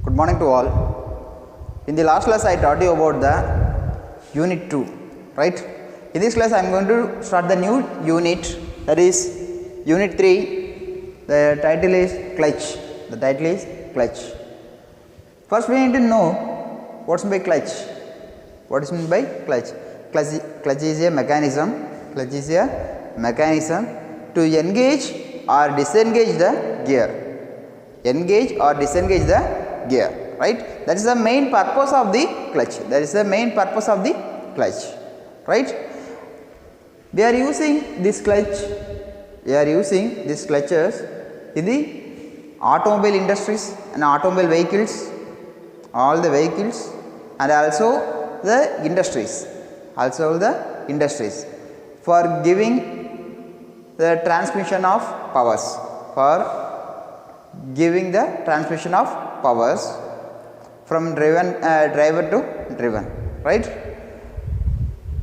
Good morning to all. In the last class I taught you about the unit 2, right? In this class I am going to start the new unit, that is unit 3. The title is clutch. The title is clutch. First we need to know what's by clutch. What is meant by clutch? Clutch is a mechanism. Clutch is a mechanism to engage or disengage the gear. Engage or disengage the gear, right? That is the main purpose of the clutch. That is the main purpose of the clutch, right? We are using this clutch. We are using these clutches in the automobile industries and automobile vehicles, all the vehicles, and also the industries. Also the industries for giving the transmission of powers. For giving the transmission of powers from driver to driven, right?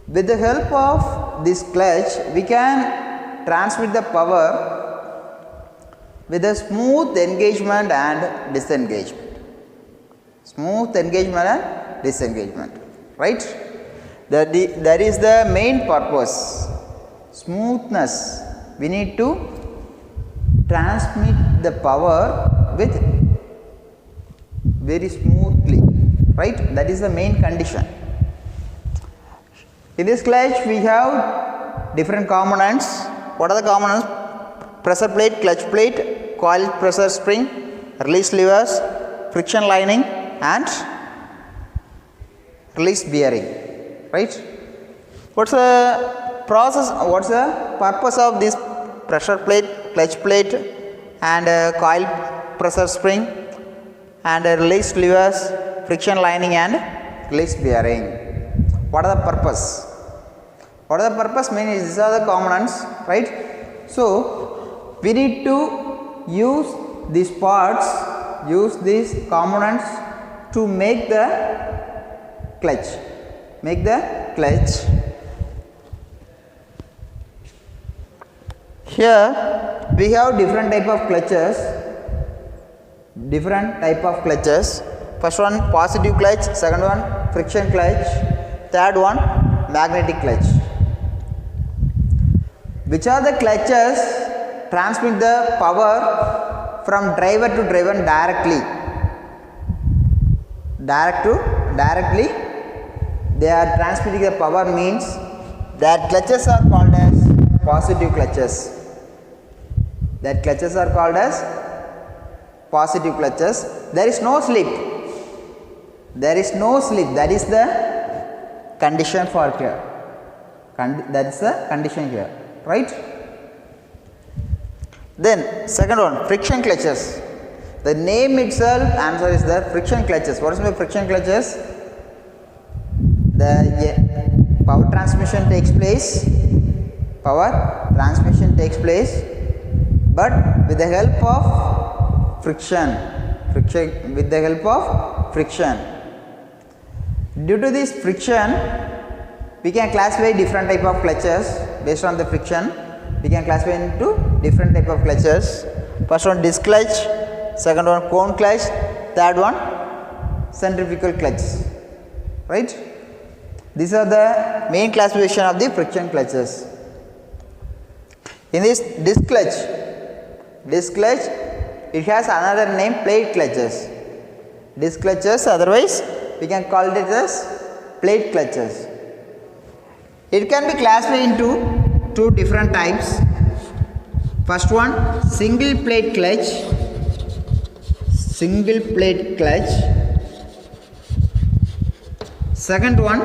With the help of this clutch we can transmit the power with a smooth engagement and disengagement. Smooth engagement and disengagement, right? That is the main purpose. Smoothness. We need to transmit the power with very smoothly, right? That is the main condition. In this clutch we have different components. What are the components? Pressure plate, clutch plate, coil pressure spring, release levers, friction lining and release bearing, right? What's the process, what's the purpose of this pressure plate, clutch plate and coil pressure spring and release levers, friction lining and release bearing? What are the purpose? What are the purpose means these are the components, right? So we need to use these parts, use these components to make the clutch. Make the clutch. Here we have different type of clutches. Different type of clutches. First one positive clutch, second one friction clutch, third one magnetic clutch. Which are the clutches transmit the power from driver to driven directly? Directly they are transmitting the power means that clutches are called as positive clutches. That clutches are called as positive clutches. There is no slip. There is no slip. That is the condition for here. That is the condition here, right? Then second one, friction clutches. The name itself answer is the friction clutches. What is the friction clutches? The power transmission takes place. Power transmission takes place, but with the help of friction. With the help of friction. Due to this friction, we can classify different type of clutches based on the friction. We can classify into different type of clutches. First one disc clutch, second one cone clutch, third one centrifugal clutch, right? These are the main classification of the friction clutches. In this disc clutch, it has another name, plate clutches. Disc clutches, otherwise we can call it as plate clutches. It can be classified into two different types. First one single plate clutch. Single plate clutch. Second one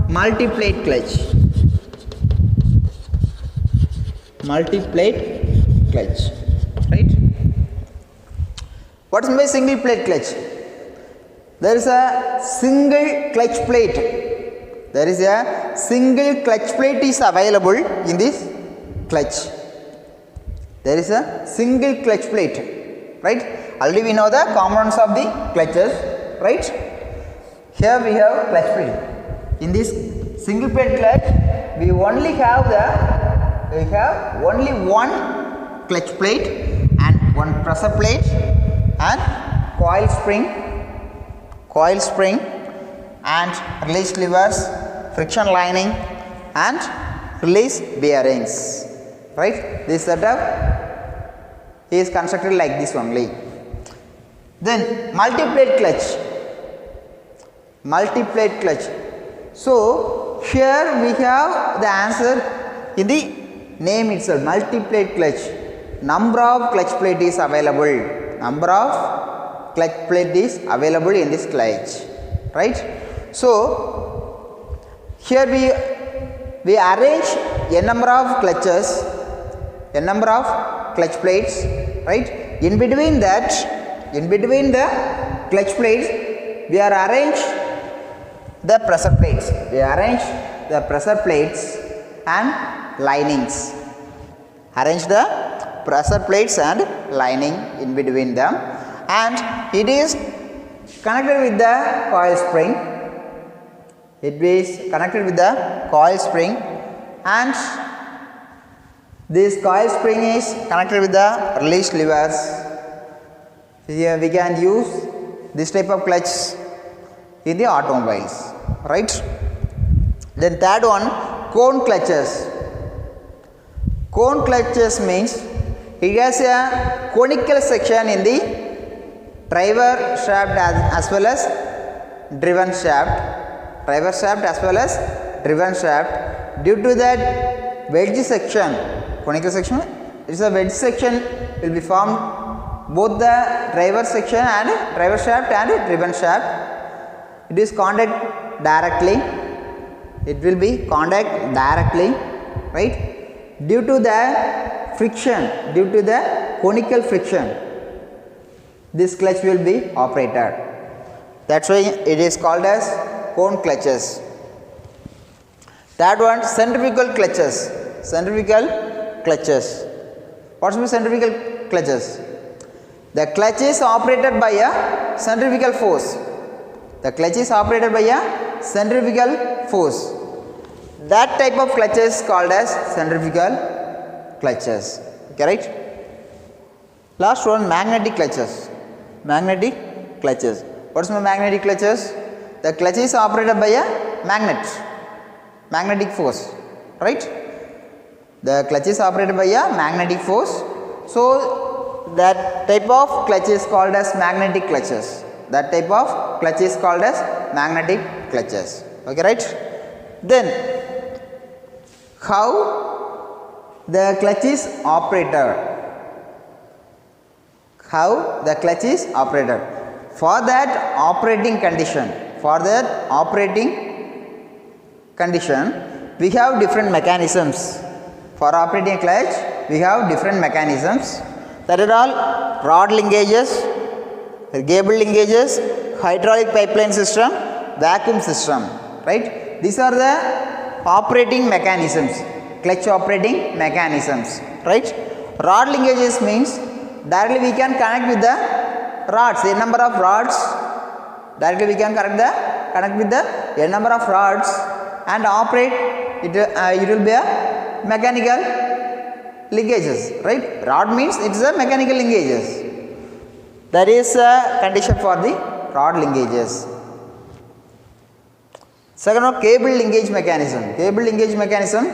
multi plate clutch. Multi plate clutch, right? What is my single plate clutch? There is a single clutch plate. There is a single clutch plate is available in this clutch. There is a single clutch plate, right? Already we know the components of the clutches, right? Here we have clutch plate. In this single plate clutch, we only have only one clutch plate and one pressure plate and coil spring coil spring and release levers, friction lining and release bearings, right. This setup is constructed like this only. Then multi-plate clutch. So here we have the answer in the name itself, multi-plate clutch. Number of clutch plate is available. Number of clutch plate is available in this clutch, right. So here we arrange a number of clutches, a number of clutch plates, right. In between the clutch plates we are arrange the pressure plates. We arrange the pressure plates and linings. Arrange the pressure plates and lining in between them, and it is connected with the coil spring. It is connected with the coil spring, and this coil spring is connected with the release levers. Here we can use this type of clutch in the automobiles, right. Then third one, cone clutches. Cone clutches means it has a conical section in the driver shaft as well as driven shaft. Driver shaft as well as driven shaft. Due to that wedge section, conical section, it is a wedge section will be formed both the driver section and driver shaft and driven shaft. It is contact directly. It will be contact directly, right. Due to the friction, due to the conical friction, this clutch will be operated. That's why it is called as cone clutches. Third one, centrifugal clutches. Centrifugal clutches. What's the centrifugal clutches? The clutch is operated by a centrifugal force. The clutch is operated by a centrifugal force. That type of clutches called as centrifugal clutches. Okay, right? Last one, magnetic clutches. Magnetic clutches. What's my magnetic clutches? The clutch is operated by a magnetic force, right? The clutch is operated by a magnetic force. So that type of clutch is called as magnetic clutches. That type of clutch is called as magnetic clutches. Okay, right? Then how the clutch is operated? How the clutch is operated? For that operating condition, we have different mechanisms. For operating a clutch, we have different mechanisms. That are all rod linkages, cable linkages, hydraulic pipeline system, vacuum system, right? These are the operating mechanisms, clutch operating mechanisms, right? Rod linkages means directly we can connect with the rods, a number of rods. Directly we can connect with the a number of rods and operate it. It will be a mechanical linkages, right? Rod means it is a mechanical linkages. That is a condition for the rod linkages. Second one, cable linkage mechanism. Cable linkage mechanism,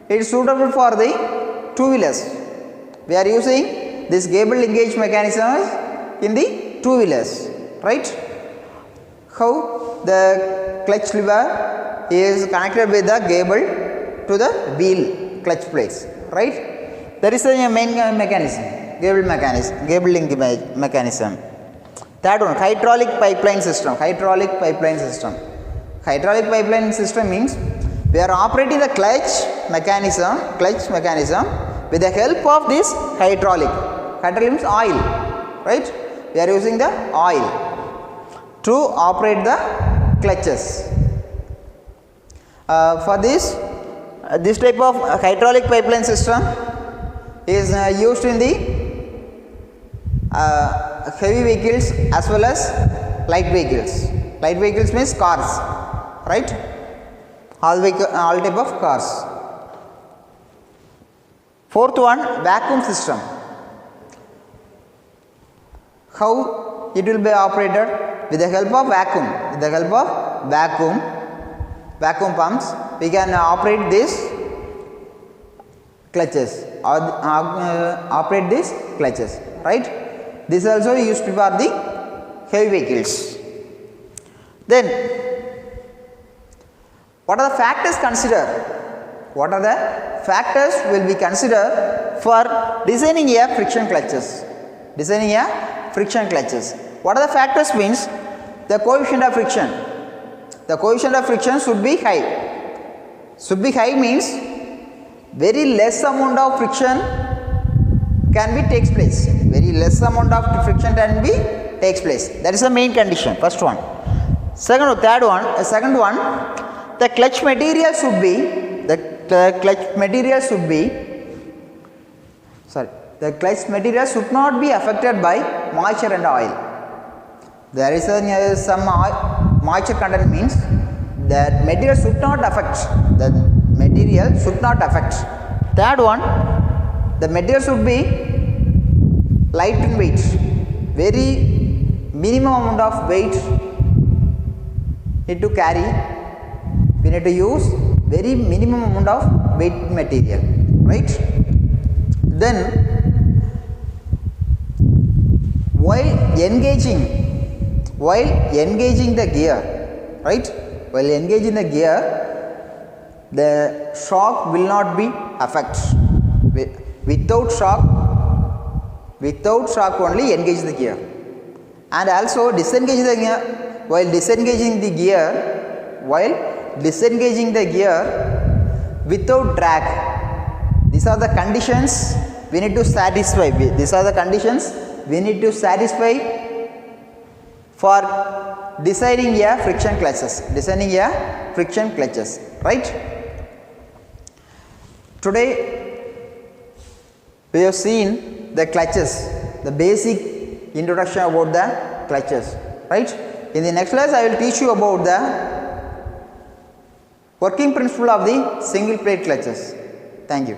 it is suitable for the two-wheelers. We are using this cable linkage mechanism in the two-wheelers, right? How the clutch lever is connected with the cable to the wheel clutch plates, right? That is the main mechanism, cable link mechanism. Third one, hydraulic pipeline system. Hydraulic pipeline system means we are operating the clutch mechanism with the help of this hydraulic. Hydraulic means oil, right? We are using the oil to operate the clutches. For this type of hydraulic pipeline system is used in the heavy vehicles as well as light vehicles. Light vehicles means cars, right? All type of cars. Fourth one, vacuum system. How it will be operated with the help of vacuum. With the help of vacuum pumps, we can operate these clutches or operate these clutches, right? This is also used for the heavy vehicles. Then what are the factors considered? What are the factors will be considered for designing a friction clutches? Designing a friction clutches. What are the factors means? The coefficient of friction. The coefficient of friction should be high. Should be high means very less amount of friction can be takes place. Very less amount of friction can be takes place. That is the main condition. First one. Second one, the clutch material should be the clutch material should not be affected by moisture and oil. There is some moisture content means that material should not affect. The material should not affect. Third one, the material should be light in weight. Very minimum amount of weight need to carry. We need to use very minimum amount of weight material, right? Then while engaging the gear, right? While engaging the gear, the shock will not be affected. Without shock only engage the gear, and also disengage the gear. While disengaging the gear without drag. These are the conditions we need to satisfy. These are the conditions we need to satisfy for designing a friction clutches. Right? Today we have seen the clutches, the basic introduction about the clutches. Right? In the next class, I will teach you about the working principle of the single plate clutches. Thank you.